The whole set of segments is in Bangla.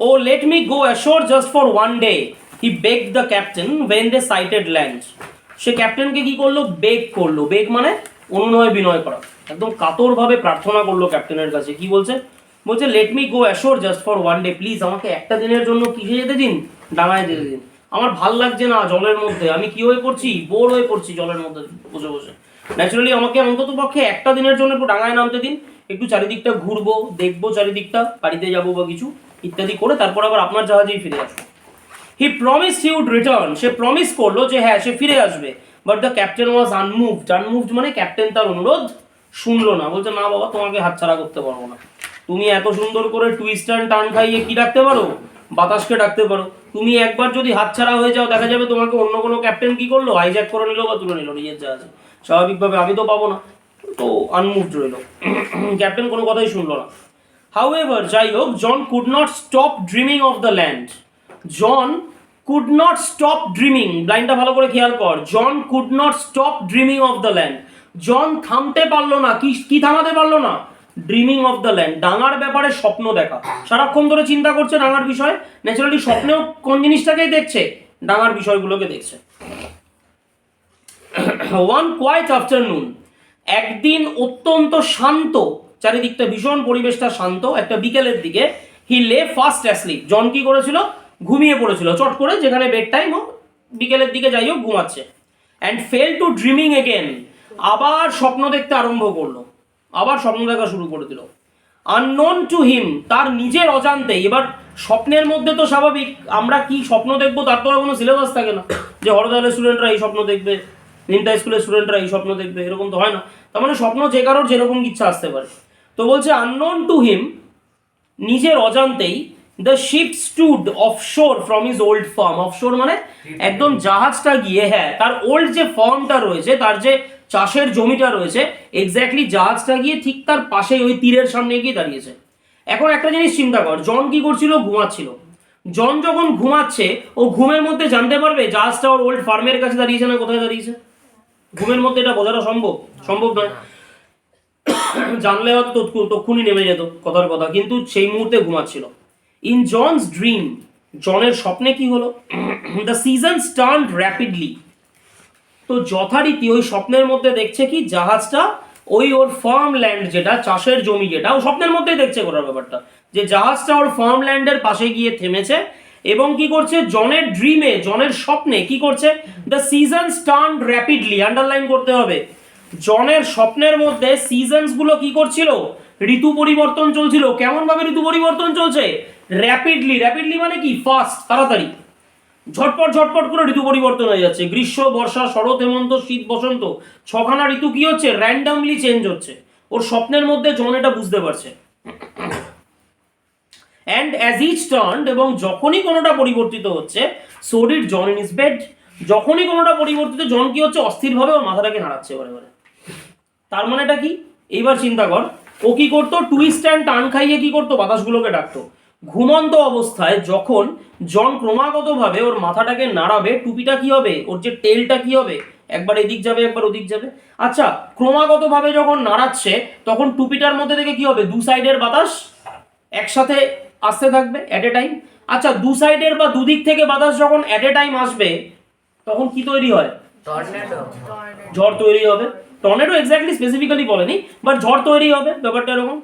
O let me go ashore just for one day, he begged the captain when they sighted land. সে ক্যাপ্টেনকে কি করলো? বেগ করলো। বেগ মানে অনুনয় বিনয় করা, একদম কাতরভাবে প্রার্থনা করলো ক্যাপ্টেনের কাছে। কি বলছে? বলছে late me go ashore just for one day, please আমাকে একটা দিনের জন্য কিসে যেতে দিন? ডাঙায় যেতে দিন। আমার ভাল লাগছে না জলের মধ্যে, আমি কি হয়ে পড়ছি? বোর হয়ে পড়ছি জলের মধ্যে বসে বসে। ন্যাচারালি আমাকে অন্তত পক্ষে একটা দিনের জন্য একটু ডাঙায় নামতে দিন, একটু চারিদিকটা ঘুরবো, দেখবো চারিদিকটা, বাড়িতে যাবো বা কিছু ইত্যাদি করে তারপর আবার আপনার জাহাজেই ফিরে আসবো। He promise he would return, সে প্রমিস করলো যে হ্যাঁ সে ফিরে আসবে। But the captain was unmoved. Unmoved মানে ক্যাপ্টেন তার অনুরোধ শুনলো না। বলছে না বাবা, তোমাকে হাতছাড়া করতে পারবো না। তুমি এত সুন্দর করে টুইস্ট অ্যান্ড টার্ন খাইয়ে কি ডাকতে পারো? বাতাসকে ডাকতে পারো। তুমি একবার যদি হাতছাড়া হয়ে যাও, দেখা যাবে তোমাকে অন্য কোনো ক্যাপ্টেন কি করলো? হাইজ্যাক করে নিল বা তুলে নিল নিজের জাহাজে। স্বাভাবিকভাবে আমি তো পাবো না। তো আনমুভড রইল, ক্যাপ্টেন কোনো কথাই শুনলো না। হাউএভার, যাই হোক, John could not stop dreaming of the land. John could not stop dreaming, লাইনটা ভালো করে খেয়াল কর। John could not stop dreaming of the land. John থামতে পারলো না। কি থামাতে পারলো না? ড্রিমিং অফ দ্য ল্যান্ড, ডাঙার ব্যাপারে স্বপ্ন দেখা। সারাক্ষণ ধরে চিন্তা করছে ডাঙার বিষয়। ন্যাচারালি স্বপ্নেও কোন জিনিসটাকেই দেখছে? ডাঙার বিষয়গুলোকে দেখছে। ওয়ান কোয়াইট আফটারনুন, একদিন অত্যন্ত শান্ত, চারিদিকটা ভীষণ পরিবেশটা শান্ত, একটা বিকেলের দিকে, হি লে ফাস্ট অ্যাসলিপ। জন কি করেছিল? ঘুমিয়ে পড়েছিল চট করে, যেখানে বেড টাইম হোক, বিকেলের দিকে যাই হোক ঘুমাচ্ছে। And fail to dreaming again, আবার স্বপ্ন দেখতে আরম্ভ করলো, আবার স্বপ্ন দেখা শুরু করে দিল। আননোন টু হিম, তার নিজের অজান্তে। এবার স্বপ্নের মধ্যে তো স্বাভাবিক, আমরা কি স্বপ্ন দেখবো তার তো কোনো সিলেবাস থাকে না যে হরদয়ালের স্টুডেন্টরা এই স্বপ্ন দেখবে, নিমতা স্কুলের স্টুডেন্টরা এই স্বপ্ন দেখবে, এরকম তো হয় না। তার মানে স্বপ্ন যে কারোর যেরকম ইচ্ছা আসতে পারে। তো বলছে আননোন টু হিম, নিজের অজান্তেই, the ship stood offshore from his old farm. Offshore মানে একদম জাহাজটা গিয়ে, হ্যাঁ, তার ওল্ড যে ফার্মটা রয়েছে, তার যে চাষের জমিটা রয়েছে, এক্স্যাক্টলি জাহাজটা গিয়ে ঠিক তার পাশেই ওই তীরের সামনে গিয়ে দাঁড়িয়েছে। এখন একটা জিনিস চিন্তা কর, জন কি করছিল? ঘুমাচ্ছিল। জন যখন ঘুমাচ্ছে, ও ঘুমের মধ্যে জানতে পারবে জাহাজটা ওর ওল্ড ফার্মের কাছে দাঁড়িয়েছে না কোথায় দাঁড়িয়েছে? ঘুমের মধ্যে এটা বোঝাটা সম্ভব? সম্ভব নয়। জানলে হয়তো তক্ষুনি নেমে যেত কথার কথা, কিন্তু সেই মুহূর্তে ঘুমাচ্ছিল। ইন জনস ড্রিম, জনের স্বপ্নে কি হলো? The seasons turned rapidly. তো যথারীতি ওই স্বপ্নের মধ্যে দেখছে কি, জাহাজটা ওই ওর ফার্ম ল্যান্ড, যেটা চাষের জমি, যেটা ও স্বপ্নের মধ্যেই দেখছে করার ব্যাপারটা, যে জাহাজটা ওর ফার্ম ল্যান্ডের পাশে গিয়ে থেমেছে। এবং কি করছে? জনের ড্রিমে, জনের স্বপ্নে কি করছে? The seasons turned rapidly, underline করতে হবে। জনের স্বপ্নের মধ্যে সিজনস গুলো কি করছিল? ঋতু পরিবর্তন চলছিল। কেমন ভাবে ঋতু পরিবর্তন চলছে? র্যাপিডলি। র্যাপিডলি মানে কি? ফাস্ট, তাড়াতাড়ি, ঝটপট ঝটপট করে ঋতু পরিবর্তন হয়ে যাচ্ছে। গ্রীষ্ম, বর্ষা, শরৎ, হেমন্ত, শীত, বসন্ত, ছখানা ঋতু কি হচ্ছে? র্যান্ডামলি চেঞ্জ হচ্ছে। ওর স্বপ্নের মধ্যে জন এটা বুঝতে পারছে। অ্যান্ড অ্যাজ ইচ টার্নড, এবং যখনই কোনোটা পরিবর্তিত হচ্ছে, so did John in his bed. যখনই কোনোটা পরিবর্তিত, জন কি হচ্ছে? অস্থিরভাবে ওর মাথাটাকে নাড়াচ্ছে বারে বারে। তার মানেটা কি? এইবার চিন্তা কর, ও কি করতো? টুইস্ট অ্যান্ড টার্ন খাইয়ে কি করতো? বাতাসগুলোকে ডাকতো। ঘুমন্ত অবস্থায় যখন জন ক্রমাগতভাবে ওর মাথাটাকে নাড়াবে, টুপিটা কি হবে? ওর যে টেলটা কি হবে? একবার এদিক যাবে, একবার ওদিক যাবে। আচ্ছা, ক্রমাগতভাবে যখন নাড়াচ্ছে, তখন টুপিটার মধ্যে থেকে কি হবে? দু সাইডের বাতাস একসাথে আসতে থাকবে অ্যাট এ টাইম। আচ্ছা, দু সাইডের বা দুদিক থেকে বাতাস যখন অ্যাট এ টাইম আসবে, তখন কি তৈরি হয়? ঝড় তৈরি হবে। টর্নেডো এক্স্যাক্টলি স্পেসিফিক্যালি বলেনি, বাট ঝড় তৈরি হবে, ব্যাপারটা এরকম।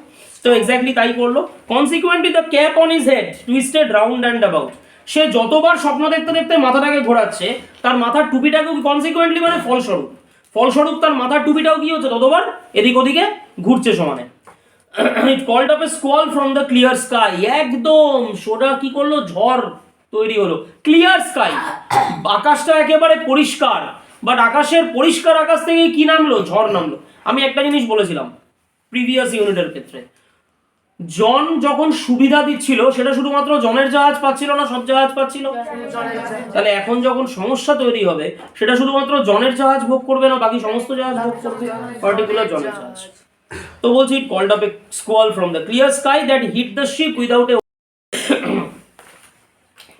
তো এক্স্যাক্টলি তাই করলো। Consequently the cap on his head twisted round and about. সে যতবার স্বপ্ন দেখতে দেখতে মাথাটাকে ঘোরাচ্ছে, তার মাথার টুপিটাকেও কনসিকুয়েন্টলি মানে ফলস্বরূপ, ফলস্বরূপ তার মাথার টুপিটাও কি হচ্ছে? ততবার এদিক ওদিকে ঘুরছে সমানে। It called up a squall from the clear sky. একদম সোজা কি করলো? ঝড় তৈরি হলো। ক্লিয়ার স্কাই, আকাশটা একেবারে পরিষ্কার, বাট আকাশের পরিষ্কার আকাশ থেকে কি নামলো? ঝড় নামলো। আমি একটা জিনিস বলেছিলাম প্রিভিয়াস ইউনিটের ক্ষেত্রে, জন যখন সুবিধা দিচ্ছিল, সেটা শুধুমাত্র জনের জাহাজ পাচ্ছিল না, সব জাহাজ পাচ্ছিল। তাহলে এখন যখন সমস্যা তৈরি হবে, সেটা শুধুমাত্র জনের জাহাজ ভোগ করবে না, বাকি সমস্ত জাহাজ ভোগ করবে, পার্টিকুলার জনের জাহাজ। তো বলছি, it called up a squall from the clear sky that hit the ship without a.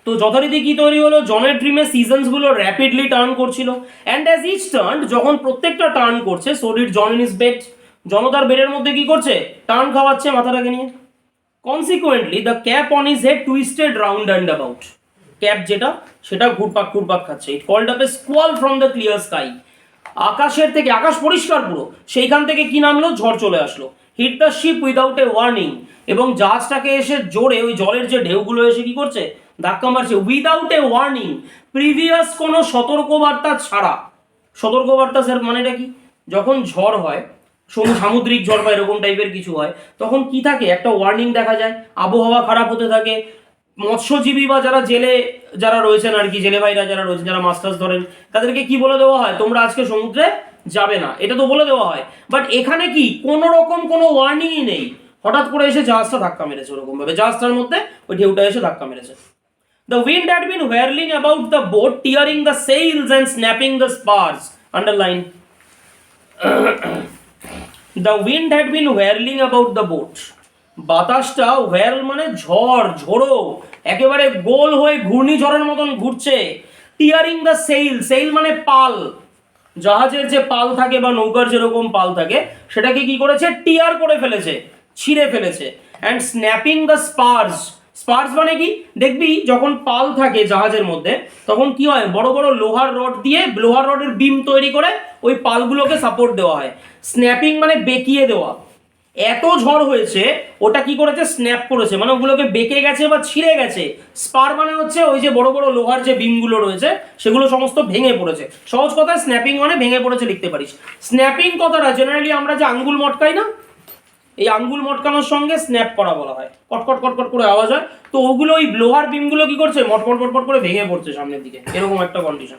তো যথারীতি কি তৈরি হলো? জনের ড্রিমে সিজনস গুলো র্যাপিডলি টার্ন করছিল। অ্যান্ড অ্যাজ ইচ টার্ন, যখন প্রত্যেকটা টার্ন করছে, so did John in his bed. John তার বেডের মধ্যে কি করছে? টার্ন খাওয়াচ্ছে মাথাটাকে নিয়ে। Consequently the cap on his head twisted round and about, cap যেটা সেটা ঘুরপাক ঘুরপাক খাচ্ছে। It called up a squall from the clear sky, আকাশের থেকে, আকাশ পরিষ্কার পুরো, সেইখান থেকে কি নামলো, ঝড় চলে আসলো। Hit the ship without a warning, এবং জাহাজটাকে এসে জোরে ওই জলের যে ঢেউগুলো এসে কি করছে, ধাক্কা মারছে। উইদাউট এ ওয়ার্নিং, প্রিভিয়াস কোনো সতর্কবার্তা ছাড়া। সতর্কবার্তা স্যার মানেটা কি? যখন ঝড় হয়, সামুদ্রিক ঝড় বা এরকম টাইপের কিছু হয়, তখন কি থাকে, একটা ওয়ার্নিং দেখা যায়, আবহাওয়া খারাপ হতে থাকে। মৎস্যজীবী বা যারা জেলে যারা রয়েছেন আর কি, জেলে ভাইরা যারা রয়েছেন, যারা মাছ টাছ ধরেন, তাদেরকে কি বলে দেওয়া হয়, তোমরা আজকে সমুদ্রে যাবে না, এটা তো বলে দেওয়া হয়। বাট এখানে কি কোনো রকম কোনো ওয়ার্নিংই নেই, হঠাৎ করে এসে জাহাজটা ধাক্কা মেরেছে, ওরকম ভাবে জাহাজটার মধ্যে ওই ঢেউটা এসে ধাক্কা মেরেছে। The wind had been whirling about the boat, tearing the sails and snapping the spars. Underline. The wind had been whirling about the boat. বাতাসটা whirl মানে ঝড়, ঝোড়ো, একেবারে গোল হয়ে ঘূর্ণিঝড়ের মতন ঘুরছে। টিয়ারিং দ্য সেল, সেল মানে পাল, জাহাজের যে পাল থাকে বা নৌকার যেরকম পাল থাকে সেটাকে কি করেছে, টিয়ার করে ফেলেছে, ছিঁড়ে ফেলেছে। And snapping the Spurs, Spurs মানে কি, দেখবি যখন পাল থাকে জাহাজের মধ্যে তখন কি হয়, বড় বড় লোহার রড দিয়ে, লোহার রডের বিম তৈরি করে ওই পালগুলোকে সাপোর্ট দেওয়া হয়। স্ন্যাপিং মানে বেঁকিয়ে দেওয়া। এত ঝড় হয়েছে ওটা কি করেছে, স্ন্যাপ করেছে, মানে ওগুলোকে বেঁকে গেছে বা ছিঁড়ে গেছে। স্পার মানে হচ্ছে ওই যে বড় বড় লোহার যে বিমগুলো রয়েছে সেগুলো সমস্ত ভেঙে পড়েছে। সহজ কথায় স্ন্যাপিং মানে ভেঙে পড়েছে লিখতে পারিস। স্ন্যাপিং কথাটা জেনারেলি আমরা যে আঙ্গুল মটকাই না, এই আঙ্গুল মটকানোর সঙ্গে স্ন্যাপ করা বলা হয়, কটকট কটকট করে আওয়াজ হয়। তো ওগুলো ওই লোহার বিমগুলো কি করছে, মটমট মটমট করে ভেঙে পড়ছে সামনের দিকে, এরকম একটা condition.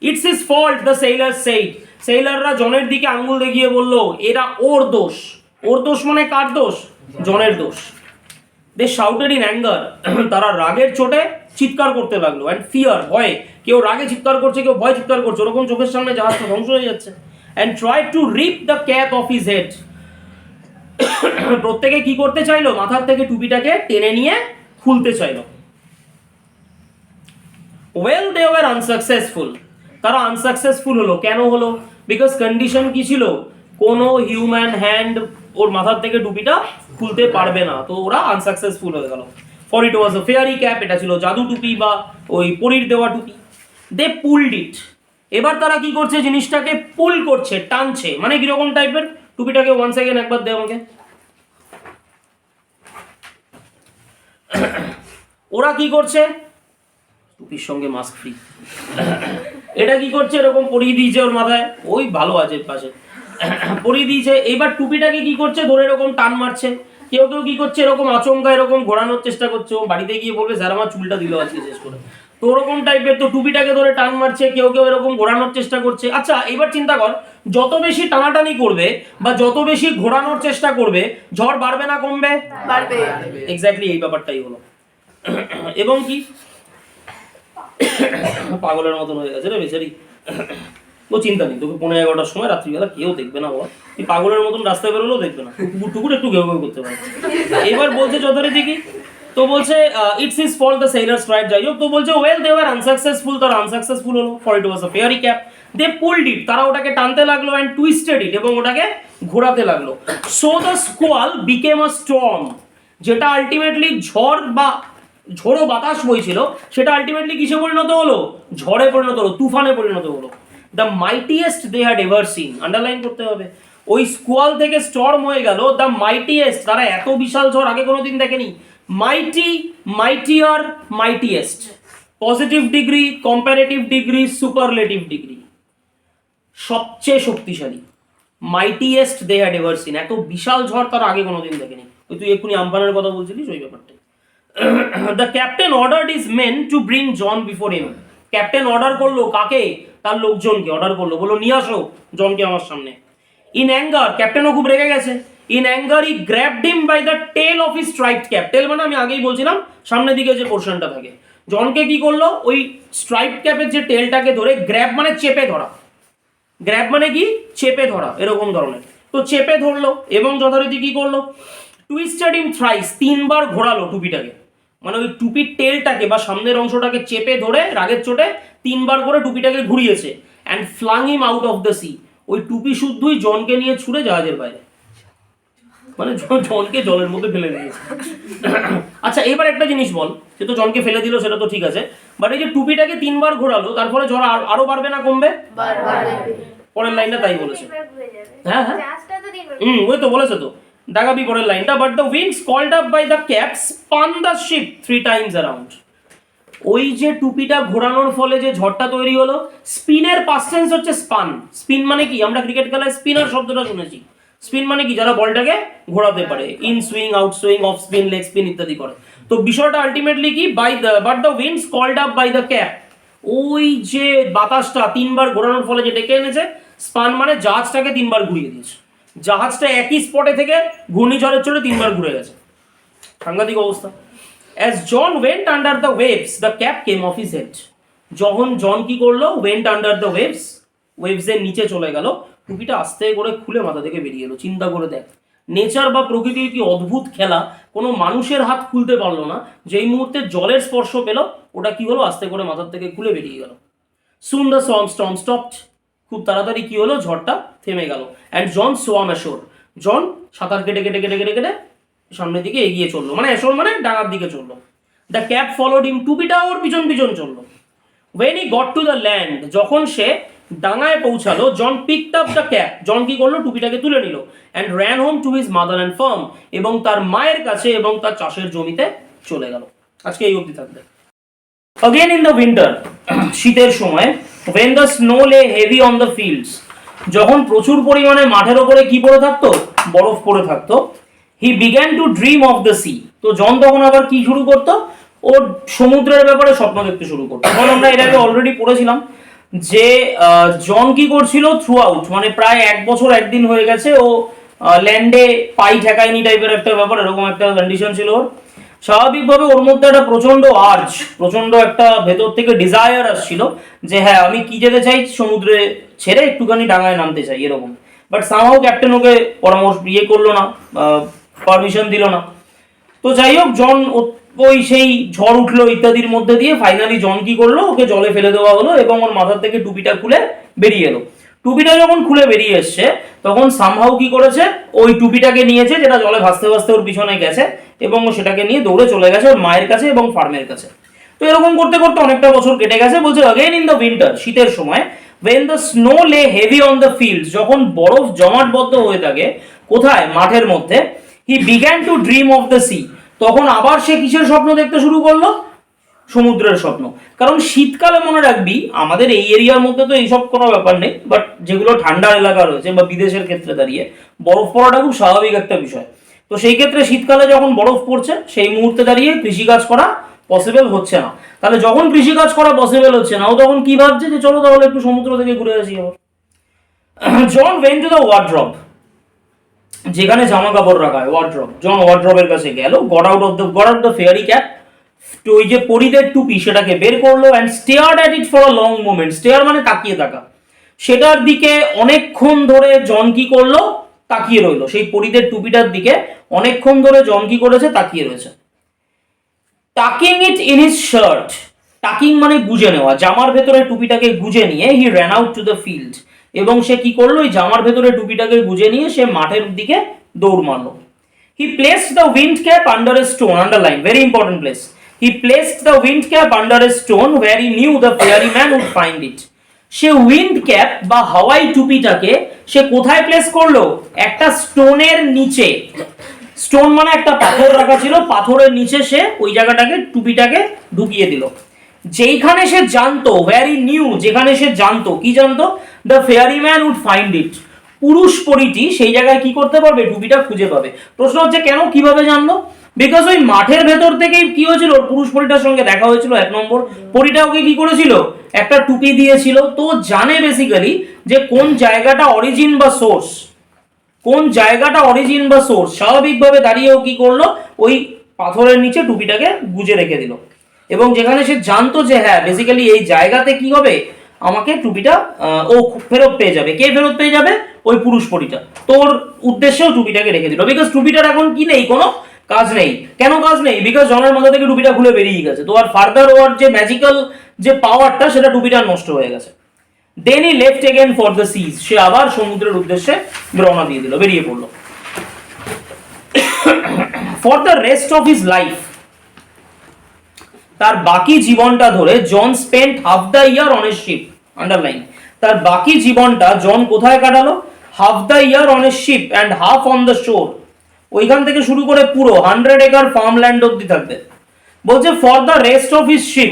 It's his fault the sailor said, সেইলাররা জনের দিকে আঙ্গুল দেখিয়ে বলল এরা ওর দোষ। ওর দোষ মানে কার দোষ, জনের দোষ। দে শাউটেড ইন অ্যাঙ্গার, তারা রাগের চোটে চিৎকার করতে লাগলো। অ্যান্ড ফিয়ার, ভয়ে, কেউ রাগে চিৎকার করছে, কেউ ভয় চিৎকার করছে, ওরকম চোখের সামনে জাহাজটা ধ্বংস হয়ে যাচ্ছে। And try to rip the cap off his head, প্রত্যেকে কি করতে চাইলো, মাথার থেকে টুপিটাকে টেনে নিয়ে খুলতে চাইলো। ওয়েল দে ওয়ার আনসাকসেসফুল, তারা আনসাকসেসফুল হলো। কেন হলো, বিকজ কন্ডিশন কি ছিল, কোনো হিউম্যান হ্যান্ড ওর মাথার থেকে টুপিটা খুলতে পারবে না, তো ওরা আনসাকসেসফুল হয়ে গেল। For it was a fairy cap, এটা ছিল জাদু টুপি বা ওই পরীর দেওয়া টুপি। দে পুলড ইট, এবার তারা কি করছে, জিনিসটাকে পুল করছে, টানছে, মানে কিরকম টাইপের, টুপিটাকে ওয়ান সেকেন্ড একবার দে আমাকে। ওরা কি করছে, টুপির সঙ্গে মাস্ক ফ্রি, এটা কি করছে, এরকম পরিয়ে দিয়েছে ওর মাথায়, ওই ভালো আছে পাশে পরিয়ে দিয়েছে। এইবার টুপিটাকে কি করছে, ধরে এরকম টান মারছে। কেউ কেউ কি করছে, এরকম আচমকা এরকম ঘোরানোর চেষ্টা করছে, ও বাড়িতে গিয়ে বলবে স্যার আমার চুলটা দিল আজকে শেষ করে, তো ওরকম টাইপের। তো টুপিটাকে ধরে টান মারছে, কেউ কেউ এরকম ঘোরানোর চেষ্টা করছে। আচ্ছা এবার চিন্তা কর, যত বেশি টানাটানি করবে বা যত বেশি ঘোরানোর চেষ্টা করবে, ঝড় বাড়বে না কমবে, বাড়বে। এক্স্যাক্টলি এই ব্যাপারটাই হলো। এবং কি পাগলের মতন হয়ে গেছে রে বেচারি, ও চিন্তা নেই, তোকে 11:30টার সময় রাত্রিবেলা কেউ দেখবে না, বাবা তুই পাগলের মতন রাস্তায় বেরোলেও দেখবে না, টুকুর টুকুর একটু ঘেউ ঘেউ করতে পারে। এবার বলছে যথারীতি কি, তো বলছে it's his fault the sailors tried, যাই হোক, তো বলছে ওয়েল দে ওয়ার আনসাকসেসফুল, তারা আনসাকসেসফুল হলো। For it was a fairy cap, they pulled it, তারা ওটাকে টানতে লাগলো, অ্যান্ড টুইস্টেড ইট, এবং ওটাকে ঘোরাতে লাগলো। So the squall became a storm, যেটা আলটিমেটলি ঝড় বা ঝোড়ো বাতাস বইছিল, সেটা আলটিমেটলি কিসে পরিণত হলো, ঝড়ে পরিণত হলো, তুফানে পরিণত হলো। The mightiest they had ever seen, underline করতে হবে, ওই স্কোয়াল থেকে স্টর্ম হয়ে গেল দ্য মাইটিয়েস্ট, তারা এত বিশাল ঝড় আগে কোনোদিন দেখেনি। Mighty, mightier, mightiest, positive degree, comparative degree, superlative degree, সবচেয়ে শক্তিশালী। Mightiest they had ever seen, এত বিশাল ঝড় তারা আগে কোনোদিন দেখেনি। ওই তুই এক্ষুনি আমফানের কথা বলছিলিস, ওই ব্যাপারটাই। The captain ordered his men to bring John before him, captain order করলো কাকে, তার লোকজনকে অর্ডার করলো, বললো নিয়ে আসো জনকে আমার সামনে। ইন অ্যাঙ্গার, ক্যাপ্টেনও খুব রেগে গেছে। In anger he grabbed him by the tail of his striped cap, tail মানে আমি আগেই বলছিলাম সামনের দিকে যে পোর্শনটা থাকে। জনকে কি করলো, ওই স্ট্রাইপড ক্যাপের যে টেলটাকে ধরে, গ্র্যাব মানে চেপে ধরা, গ্র্যাব মানে কি চেপে ধরা, এরকম ধরনের, তো চেপে ধরলো এবং যথারীতি কি করলো, টুইস্টেড হিম থ্রাইস, 3বার ঘোরালো টুপিটাকে, মানে ওই টুপির টেলটাকে বা সামনের অংশটাকে চেপে ধরে রাগের চোটে 3বার করে টুপিটাকে ঘুরিয়েছে। And flung him out of the sea, ওই টুপি শুদ্ধই জনকে নিয়ে ছুড়ে জাহাজের বাইরে, মানে জনকে জলের মধ্যে ফেলে দিয়েছে। আচ্ছা এবার একটা জিনিস বল, সে তো জনকে ফেলে দিল সেটা তো ঠিক আছে, বাট এই যে টুপিটাকে 3 বার ঘোরালো তারপরে জল আরো বাড়বে না কমবে? পরের লাইনটা তাই বলেছে। হ্যাঁ হ্যাঁ ওই তো বলেছে তো, দাগাবি পরের লাইনটা, but the winds called up by the cap spun the ship 3 times around. ওই যে টুপিটা ঘোরানোর ফলে যে ঝড়টা তৈরি হলো, স্পিনের পাস্ট টেন্স হচ্ছে স্পান। স্পিন মানে কি, আমরা ক্রিকেট খেলায় স্পিনার শব্দটা শুনেছি। স্পিন মানে কি, যারা বলটাকে ঘোরাতে পারে, in swing, out swing, off spin, leg spin ইত্যাদি করে। তো বিষয়টা আলটিমেটলি কি, by the but the winds called up by the cap, ওই যে বাতাসটা 3 বার ঘোরানোর ফলে যে ডেকে এনেছে, স্পান মানে জাহাজটাকে 3 বার ঘুরিয়ে দিয়েছে। জাহাজটা একই স্পটে থেকে ঘূর্ণিঝড়ের চলে 3 বার ঘুরে গেছে, সাংঘাতিক অবস্থা। As John went under the waves, the cap came off his head. যখন জন কি করলো, went under the waves, waves এর নিচে চলে গেল, টুপিটা আস্তে করে খুলে মাথা থেকে বেরিয়ে এলো। চিন্তা করে দেখ, নেচার বা প্রকৃতির কি অদ্ভুত খেলা, কোনো মানুষের হাত খুলতে পারলো না, যেই মুহূর্তে জলের স্পর্শ পেল ওটা কি হলো, আস্তে করে মাথার থেকে খুলে বেরিয়ে গেল। Soon the storm stopped, খুব তাড়াতাড়ি কি হলো, ঝড়টা থেমে গেল। And John swam ashore, জন সাঁতার কেটে কেটে কেটে কেটে কেটে সামনের দিকে এগিয়ে চললো, মানে এসর মানে ডাঙার দিকে চললো। দ্য ক্যাপ ফলোড হিম, টুপিটা ওর পিছন পিছন চললো। When he got to the land, যখন সে ডাঙায় পৌঁছালো, John picked up the cap, John কি করলো, টুপিটাকে তুলে নিল। And ran home to his mother and farm, এবং তার মায়ের কাছে এবং তার চাষের জমিতে চলে গেল। আজকে এই অবধি থাকবে। অগেন ইন দ্য উইন্টার, শীতের সময়, when the snow lay heavy on the fields, যখন প্রচুর পরিমাণে মাঠের ওপরে কি পড়ে থাকতো, বরফ পড়ে থাকতো, he began to dream of the sea, তো জন তখন আবার কি শুরু করতো, ও সমুদ্রের ব্যাপারে স্বপ্ন দেখতে শুরু করতো। তখন আমরা এর আগে অলরেডি পড়েছিলাম যে জন কি করছিল থ্রু আউট, মানে প্রায় 1 বছর 1 দিন হয়ে গেছে ও ল্যান্ডে পাই ঠেকায়নি টাইপের একটা ব্যাপার, এরকম একটা কন্ডিশন ছিল ওর। স্বাভাবিকভাবে ওর মধ্যে একটা প্রচন্ড একটা ভেতর থেকে ডিজায়ার আসছিল যে হ্যাঁ আমি কি যেতে চাই, সমুদ্রে ছেড়ে একটুখানি ডাঙায় নামতে চাই এরকম। বাট সামহাউ ক্যাপ্টেন ওকে পরামর্শ করলো না, পারমিশন দিল না। তো যাই হোক, জন ওই সেই ঝড় উঠলো ইত্যাদির মধ্যে দিয়ে ফাইনালি জন কি করলো, ওকে জলে ফেলে দেওয়া হলো এবং ওর মাথার থেকে টুপিটা খুলে বেরিয়ে এলো। টুপিটা যখন খুলে বেরিয়ে এসছে তখন সামহাউ কি করেছে, ওই টুপিটাকে নিয়েছে যেটা জলে ভাসতে ভাসতে ওর পিছনে গেছে, এবং ও সেটাকে নিয়ে দৌড়ে চলে গেছে ওর মায়ের কাছে এবং ফার্মের কাছে। তো এরকম করতে করতে অনেকটা বছর কেটে গেছে। বলছে অগেন ইন দ্য উইন্টার, শীতের সময়, when the snow lay heavy on the fields, যখন বরফ জমাটবদ্ধ হয়ে থাকে কোথায়, মাঠের মধ্যে, he began to dream of the sea, তখন আবার সে কিসের স্বপ্ন দেখতে শুরু করলো, সমুদ্রের স্বপ্ন। কারণ শীতকালে মনে রাখবি, আমাদের এই এরিয়ার মধ্যে তো এইসব কোনো ব্যাপার নেই, বাট যেগুলো ঠান্ডা এলাকা রয়েছে বা বিদেশের ক্ষেত্রে দাঁড়িয়ে বরফ পড়াটা খুব স্বাভাবিক একটা বিষয়। তো সেই ক্ষেত্রে শীতকালে যখন বরফ পড়ছে সেই মুহূর্তে দাঁড়িয়ে কৃষিকাজ করা পসিবল হচ্ছে না। তাহলে যখন কৃষিকাজ করা পসিবল হচ্ছে না, ও তখন কি ভাবছে যে চলো তাহলে একটু সমুদ্র থেকে ঘুরে আসি আবার। জন ওয়েন্ট টু দ্য ওয়ার্ড্রব, যেখানে জামা কাপড় রাখা হয়, ওয়ার্ড্রব। জন ওয়ার্ড্রবের কাছে গেল, got out of the fairy cap, তো ওই যে পরিদের টুপি সেটাকে বের করলো, and stared at it for a long moment, stair মানে তাকিয়ে থাকা, সেটার দিকে অনেকক্ষণ ধরে জন কি করলো, তাকিয়ে রইলো। সেই পরিদের টুপিটার দিকে অনেকক্ষণ ধরে জন কি করেছে, তাকিয়ে রয়েছে। Talking it in his shirt, talking মানে গুজে নেওয়া, জামার ভেতরে টুপিটাকে গুজে নিয়ে, he ran out to the field, এবং সে কি করলো, ওই জামার ভেতরে টুপিটাকে গুজে নিয়ে সে মাঠের দিকে দৌড় মারলো। He placed the wind cap under a stone, underline, very important place. He placed the wind cap under a stone where he knew the fairy man would find it, সে উইন্ড ক্যাপ বা হাওয়াই টুপিটাকে সে কোথায় প্লেস করলো, একটা স্টোনের নিচে। স্টোন মানে একটা পাথর রাখা ছিল, পাথরের নিচে সে ওই জায়গাটাকে টুপিটাকে ঢুকিয়ে দিল, যেখানে সে জানতো, ভেরি নিউ, যেখানে সে জানতো, কি জানতো, the fairy man would find it, পুরুষ পরীটি সেই জায়গায় কি করতে পারবে, টুপিটা খুঁজে পাবে। প্রশ্ন হচ্ছে কেন, কিভাবে জানলো, বিকজ ওই মাঠের ভেতর থেকেই কি হয়েছিল, পুরুষ পরীটার সঙ্গে দেখা হয়েছিল। 1 নম্বর, পরীটা ওকে কি করেছিল, একটা টুপি দিয়েছিল। তো জানে বেসিক্যালি যে কোন জায়গাটা অরিজিন বা সোর্স, কোন জায়গাটা অরিজিন বা সোর্স। স্বাভাবিকভাবে দাঁড়িয়েও কি করলো, ওই পাথরের নিচে টুপিটাকে গুজে রেখে দিল, এবং যেখানে সে জানতো যে হ্যাঁ বেসিক্যালি এই জায়গাতে কি হবে, আমাকে টুপিটা ও ফেরত পেয়ে যাবে। কে ফেরত পেয়ে যাবে, ওই পুরুষ পরীটা। তোর উদ্দেশ্যেও টুপিটাকে রেখে দিল, বিকজ টুপিটার এখন কি নেই, কোনো কাজ নেই। কেন কাজ নেই, বিকজ জনের মাথা থেকে টুপিটা খুলে বেরিয়ে গেছে, তো আর ফার্দার ওর যে ম্যাজিক্যাল যে পাওয়ারটা সেটা টুপিটার নষ্ট হয়ে গেছে। Then he left again for the seas, সে আবার সমুদ্রের উদ্দেশ্যে রওনা দিয়ে দিল, বেরিয়ে পড়লো। For the rest of his life, তার বাকি জীবনটা ধরে John spent half the year on a ship, underline, তার বাকি জীবনটা জন কোথায় কাটালো? Half the year on a ship and half on the shore. ওইখান থেকে শুরু করে পুরো 100 একর ফার্ম ল্যান্ড অব্দি থাকবে। বলছে for the rest of his ship,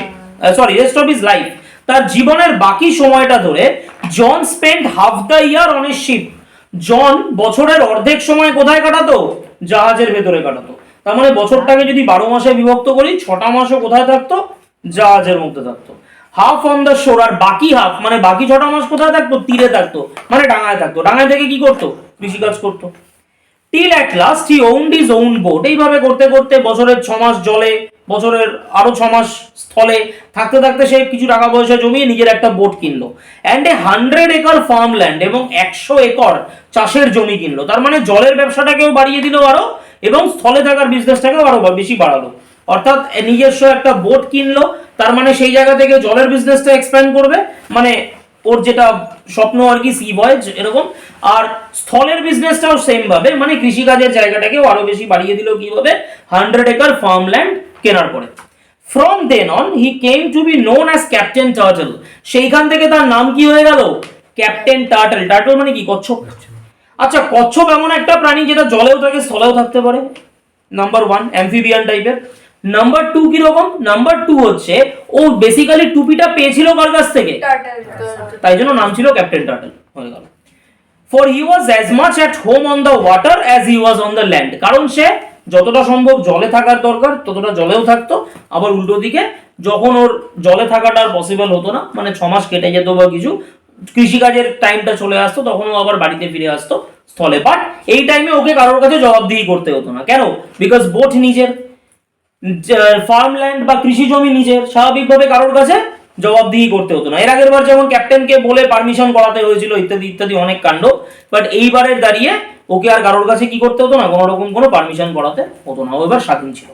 rest of his life, তার জীবনের বাকি সময়টা ধরে John spent half the year on a ship, John বছরের অর্ধেক সময় কোথায় কাটাতো? জাহাজের ভেতরে কাটাতো। তার মানে বছরটাকে যদি 12 মাসে বিভক্ত করি, 6টা মাসও কোথায় থাকতো? জাহাজের মধ্যে থাকতো। হাফ অন দ্য শোর, আর বাকি হাফ মানে বাকি 6টা মাস কোথায় থাকতো? তীরে থাকতো, মানে ডাঙায় থাকতো। ডাঙায় থেকে কি করতো? কৃষিকাজ করতো। Till at last he owned his own boat, এইভাবে করতে করতে বছরের 6 মাস জলে, বছরের আরো 6 মাস স্থলে থাকতে থাকতে সে কিছু টাকা পয়সা জমিয়ে নিজের একটা বোট কিনলো। অ্যান্ড 100 একর ফার্ম ল্যান্ড, এবং 100 একর চাষের জমি কিনলো। তার মানে জলের ব্যবসাটাকেও বাড়িয়ে দিল আরো, এবং স্থলে থাকার বিজনেসটাকেও আরো বেশি বাড়ালো। অর্থাৎ নিজস্ব একটা বোট কিনলো, তার মানে সেই জায়গা থেকে জলের বিজনেসটা এক্সপ্যান্ড করবে, মানে ওর যেটা স্বপ্ন আর কি, সি ভয়েজ এরকম। আর স্থলের বিজনেসটাও সেম ভাবে, মানে কৃষিকাজের জায়গাটাকেও আরো বেশি বাড়িয়ে দিল কিভাবে? 100 একর ফার্ম ল্যান্ড কেনার পরে। From then on he came to be known as Captain Turtle, সেইখান থেকে তার নাম কি হয়ে গেল? Captain turtle. টার্টল মানে কি? কচ্ছপ। আচ্ছা, কচ্ছপ এমন একটা প্রাণী যেটা জলেও থাকে স্থলেও থাকতে পারে, নাম্বার 1 অ্যাম্ফিবিয়ান টাইপের। নাম্বার 2 কি রকম? নাম্বার 2 হচ্ছে ও বেসিক্যালি টুপিটা পেয়েছিল কার কাছ থেকে? তাই জন্য নাম ছিল ক্যাপ্টেন টার্টল হয়ে গেল। For he was as much at home on the water as he was on the land, কারণ সে যতটা সম্ভব জলে থাকার দরকার ততটা জলেও থাকতো। আবার উল্টো দিকে যখন ওর জলে থাকাটা আর পসিবল হতো না, মানে 6 মাস কেটে যেত বা কিছু, কৃষিকাজের টাইমটা চলে আসতো, তখন ও আবার বাড়িতে ফিরে আসতো স্থলে। বাট এই টাইমে ওকে কারোর কাছে জবাবদিহি করতে হতো না। কেন? বিকজ বোট নিজের, ফার্মল্যান্ড বা কৃষি জমি নিজের, স্বাভাবিকভাবে কারোর কাছে জবাবদিহি করতে হতো না। এর আগের বার যেমন ক্যাপ্টেনকে বলে পারমিশন করাতে হয়েছিল ইত্যাদি ইত্যাদি অনেক কাণ্ড, বাট এইবারের দাঁড়িয়ে ওকে আর কারোর কাছে কি করতে হতো না, কোনো রকম কোনো পারমিশন করাতে হতো না, ও এবার স্বাধীন ছিল।